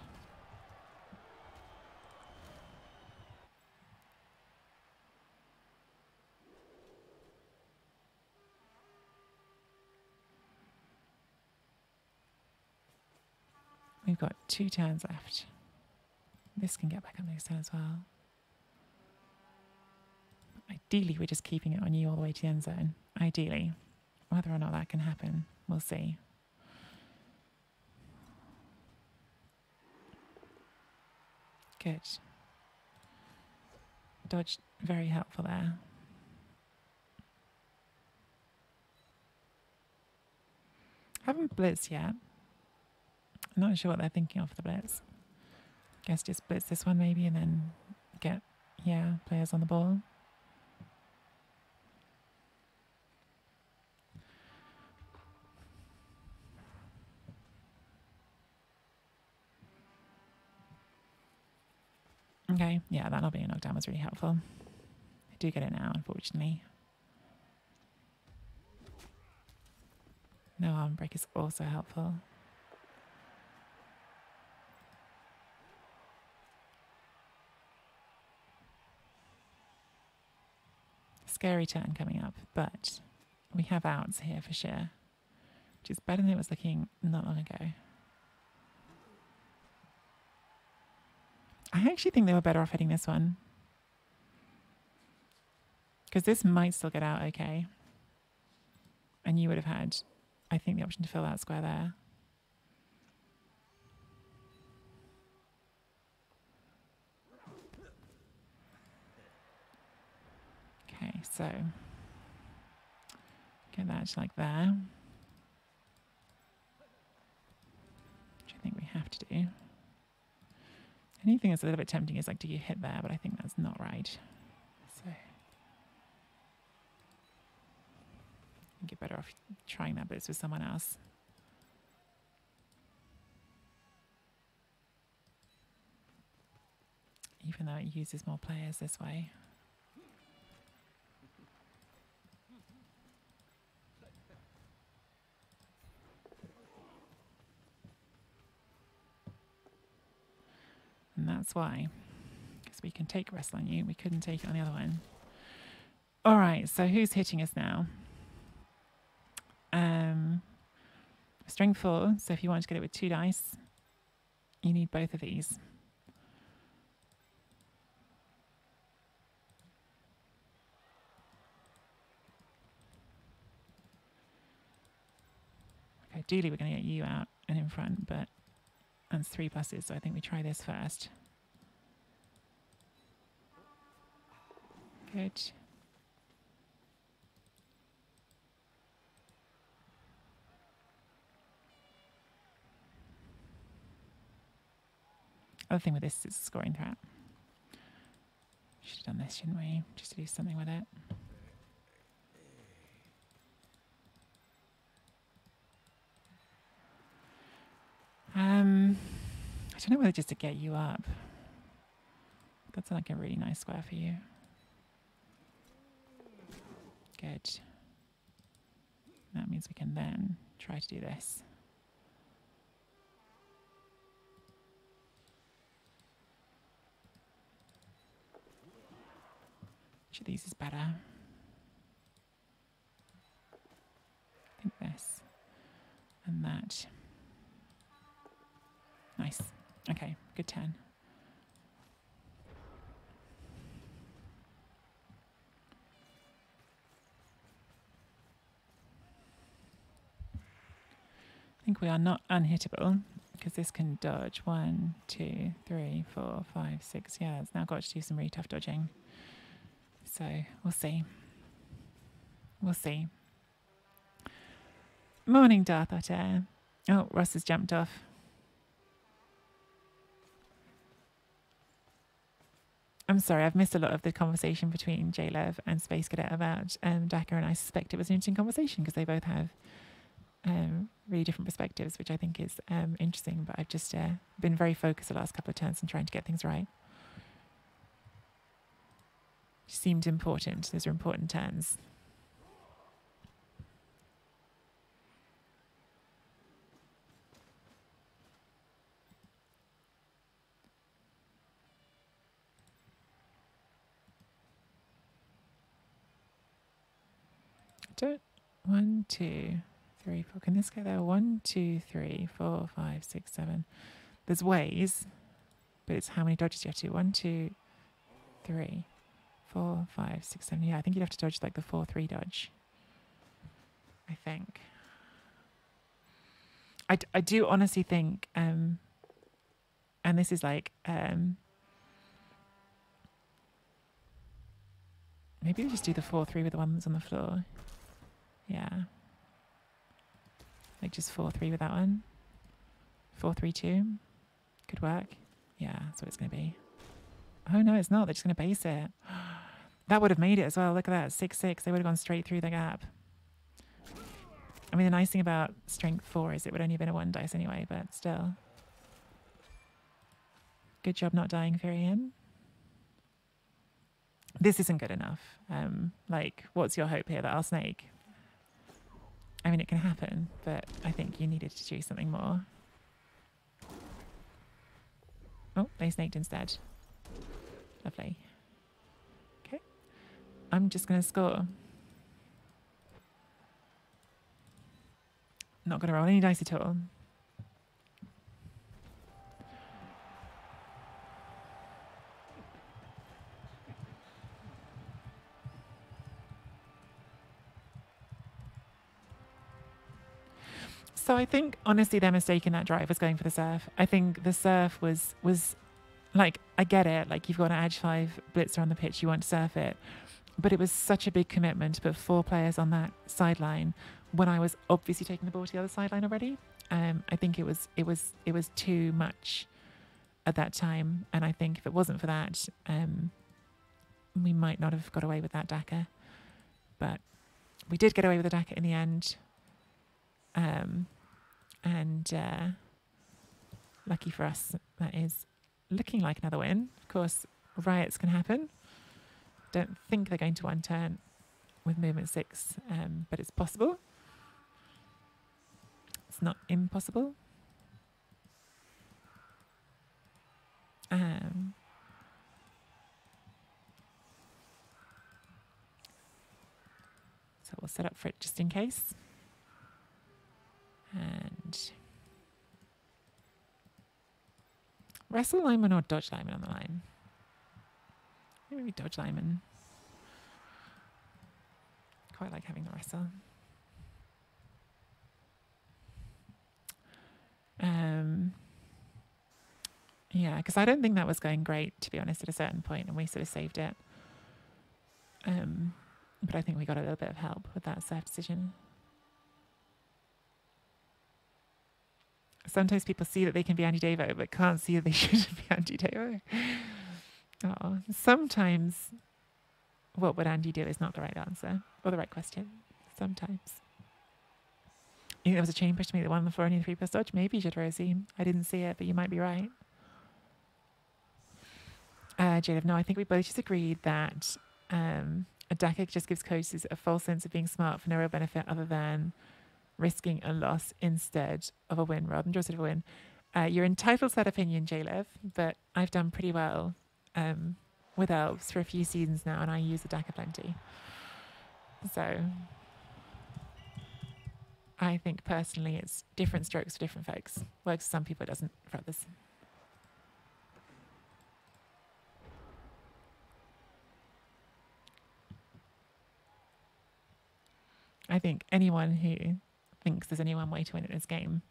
We've got 2 turns left. This can get back up next turn as well. Ideally, we're just keeping it on you all the way to the end zone. Ideally. Whether or not that can happen, we'll see. Good. Dodge, very helpful there. Haven't blitzed yet. I'm not sure what they're thinking of for the blitz. Guess just blitz this one maybe and then get, yeah, players on the ball. Okay, yeah, that not being knocked down was really helpful. I do get it now, unfortunately. No arm break is also helpful. Scary turn coming up, but we have outs here for sure, which is better than it was looking not long ago. I actually think they were better off hitting this one, because this might still get out okay. And you would have had, I think, the option to fill that square there. Okay, so get that to like there, which I think we have to do. Anything that's a little bit tempting is like, do you hit there? But I think that's not right. think you're better off trying that blitz with someone else. Even though it uses more players this way. And that's why. Because we can take wrestle on you. We couldn't take it on the other one. All right, so who's hitting us now? Strength 4. So if you want to get it with 2 dice, you need both of these. Okay, ideally we're going to get you out and in front, but that's 3 pluses, so I think we try this first. Good. Other thing with this is scoring threat. Should have done this, shouldn't we? Just to do something with it. I don't know whether just to get you up. That's like a really nice square for you. Good. That means we can then try to do this. Which of these is better? I think this. And that. Nice. Okay, good turn. I think we are not unhittable because this can dodge 1, 2, 3, 4, 5, 6. Yeah, it's now got to do some really tough dodging. So we'll see. We'll see. Morning, Darth Otter. Oh, Ross has jumped off. I'm sorry, I've missed a lot of the conversation between J-Lev and Space Cadet about Dakar, and I suspect it was an interesting conversation because they both have really different perspectives, which I think is interesting, but I've just been very focused the last couple of turns on trying to get things right. Seemed important. Those are important turns. Don't. 1, 2, 3, 4. Can this go there? 1, 2, 3, 4, 5, 6, 7. There's ways, but it's how many dodges you have to. 1, 2, 3, 4, 5, 6, 7. Yeah, I think you'd have to dodge like the 4-3 dodge. I think. I do honestly think, and this is like, maybe we just do the 4-3 with the one that's on the floor. Yeah. Like just 4-3 with that one. 4-3-2. Could work. Yeah, that's what it's going to be. Oh, no, it's not. They're just going to base it. That would have made it as well. Look at that. 6-6. They would have gone straight through the gap. I mean, the nice thing about strength 4 is it would only have been a 1 dice anyway, but still. Good job not dying, Firian. This isn't good enough. Like, what's your hope here? That I'll snake? I mean, it can happen, but I think you needed to do something more. Oh, they snaked instead. Lovely. Okay. I'm just going to score. Not going to roll any dice at all. So I think, honestly, their mistake in that drive was going for the surf. I think the surf was like, I get it. Like, you've got an edge 5 blitzer on the pitch. You want to surf it. But it was such a big commitment to put 4 players on that sideline when I was obviously taking the ball to the other sideline already. I think it was too much at that time. And I think if it wasn't for that, we might not have got away with that Dakar. But We did get away with the Daka in the end. And lucky for us, that is looking like another win. Of course, riots can happen. Don't think they're going to one turn with movement 6, but it's possible. It's not impossible. So we'll set up for it just in case. And wrestle lineman or dodge lineman on the line? Maybe dodge lineman. Quite like having the wrestle. Yeah, because I don't think that was going great, to be honest, at a certain point, and we sort of saved it. But I think we got a little bit of help with that serve decision. Sometimes people see that they can be anti-Devo, but can't see that they shouldn't be anti-Devo. Oh, sometimes what would Andy do is not the right answer, or the right question. Sometimes. You think there was a chain push to make the 1 on the floor and the 3+ dodge? Maybe, Rosie. I didn't see it, but you might be right. Jadeb, no, I think we both just agreed that a Daka just gives coaches a false sense of being smart for no real benefit other than risking a loss instead of a win, rather than just a win. You're entitled to that opinion, Jalev, but I've done pretty well with elves for a few seasons now, and I use the Daka plenty. So I think personally it's different strokes for different folks. Works for some people, it doesn't for others. I think anyone who thinks there's only one way to win in this game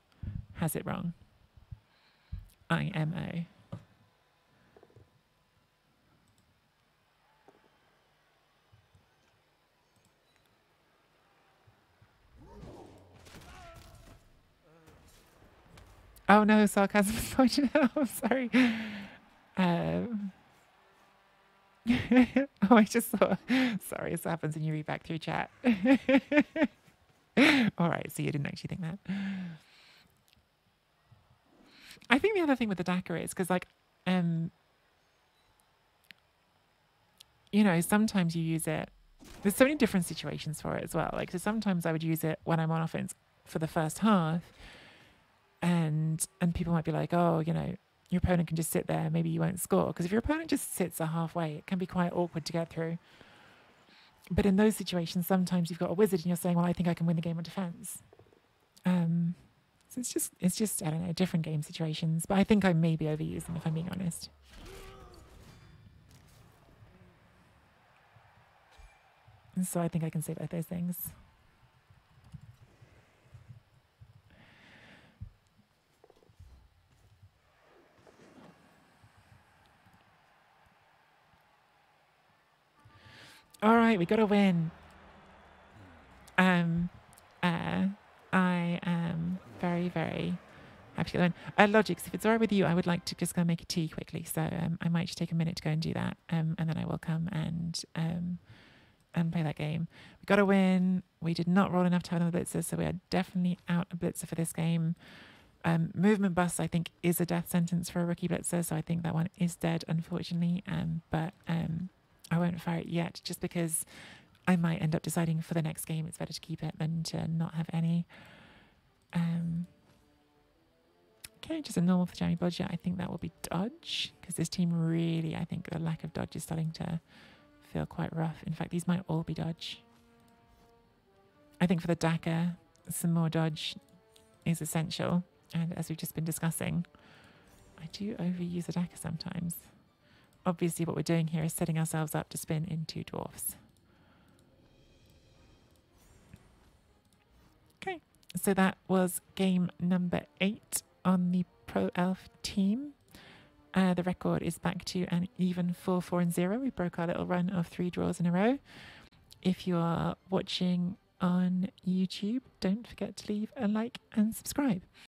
has it wrong. IMO. Oh no, sarcasm is pointed out. I'm sorry. Oh, I just saw. Sorry, this happens when you read back through chat. All right, so you didn't actually think that. I think the other thing with the Daka is because, like, you know, sometimes you use it. There's so many different situations for it as well. Like, so sometimes I would use it when I'm on offense for the first half, and people might be like, oh, you know, your opponent can just sit there, maybe you won't score. Because if your opponent just sits a halfway, it can be quite awkward to get through. But in those situations, sometimes you've got a wizard and you're saying, well, I think I can win the game on defense. So it's just, I don't know, different game situations. But I think I may be overusing, if I'm being honest. And so I think I can say both those things. All right, we got to win. I am very, very happy to win. Logics, if it's all right with you, I would like to just go make a tea quickly. So I might just take a minute to go and do that. And then I will come and play that game. We got to win. We did not roll enough time on the blitzers, so we are definitely out a blitzer for this game. Movement bust, I think, is a death sentence for a rookie blitzer, so I think that one is dead, unfortunately. But I won't fire it yet, just because I might end up deciding for the next game it's better to keep it than to not have any. Okay, just a normal for Jamie Bodger. I think that will be dodge, because this team really, I think the lack of dodge is starting to feel quite rough. In fact, these might all be dodge. I think for the Daka, some more dodge is essential. And as we've just been discussing, I do overuse the Daka sometimes. Obviously, what we're doing here is setting ourselves up to spin into dwarfs. Okay, so that was game number 8 on the Pro Elf team. The record is back to an even 4-4-0. We broke our little run of 3 draws in a row. If you are watching on YouTube, don't forget to leave a like and subscribe.